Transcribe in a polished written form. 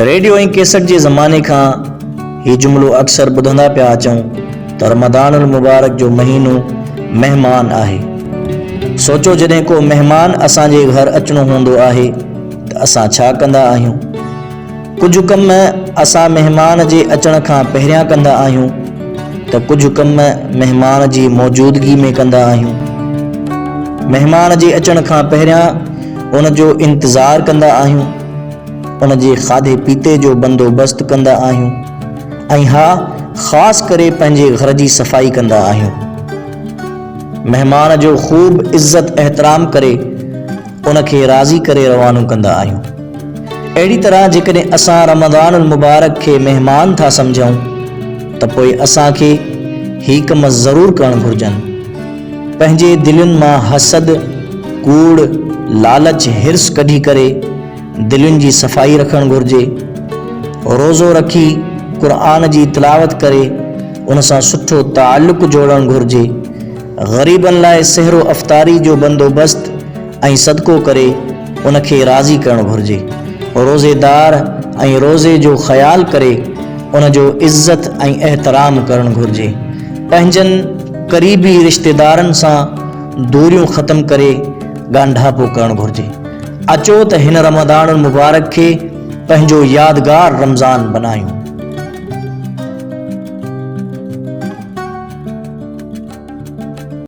Radio ऐं cassette जे ज़माने खां हीउ जुमिलो अक्सर ॿुधंदा पिया अचूं त रमज़ानुल मुबारक जो महीनो महिमान आहे। सोचो जॾहिं को महिमान असांजे घर अचणो हूंदो आहे त असां छा कंदा आहियूं। कुझु कम असां महिमान जे अचण खां पहिरियां कंदा आहियूं त कुझु कम महिमान जी मौजूदगी में कंदा आहियूं। महिमान जे अचण खां पहिरियां उन जो इंतज़ारु कंदा आहियूं, उन जे खाधे पीते जो बंदोबस्तु कंदा आहियूं ऐं हा, ख़ासि करे पंहिंजे घर जी सफ़ाई कंदा आहियूं। महिमान जो ख़ूब इज़त एहतराम करे उन खे राज़ी करे रवानो कंदा आहियूं। अहिड़ी तरह जेकॾहिं असां रमज़ानुल मुबारक खे महिमान था सम्झूं त पोइ असांखे ही कम ज़रूरु करणु घुरिजनि। पंहिंजे दिलुनि मां हसद, कूड़, लालच, हिर्स कढी करे दिलुनि जी सफ़ाई रखणु घुरिजे। रोज़ो रखी क़ुरान जी तिलावत करे उन सां सुठो ताल्लुक़ जोड़णु घुरिजे। ग़रीबनि लाइ सहरो अफ़्तारी जो बंदोबस्तु ऐं सदको करे उन खे राज़ी करणु घुरिजे। रोज़ेदार ऐं रोज़े जो ख़्यालु करे उन जो इज़त ऐं एहतराम करणु घुरिजे। पंहिंजनि क़रीबी रिश्तेदारनि सां दूरियूं ख़तमु करे ॻांढापो करणु घुरिजे। अचो त हिन रमज़ानुल मुबारक खे पंहिंजो यादगार रमज़ान बनायूं।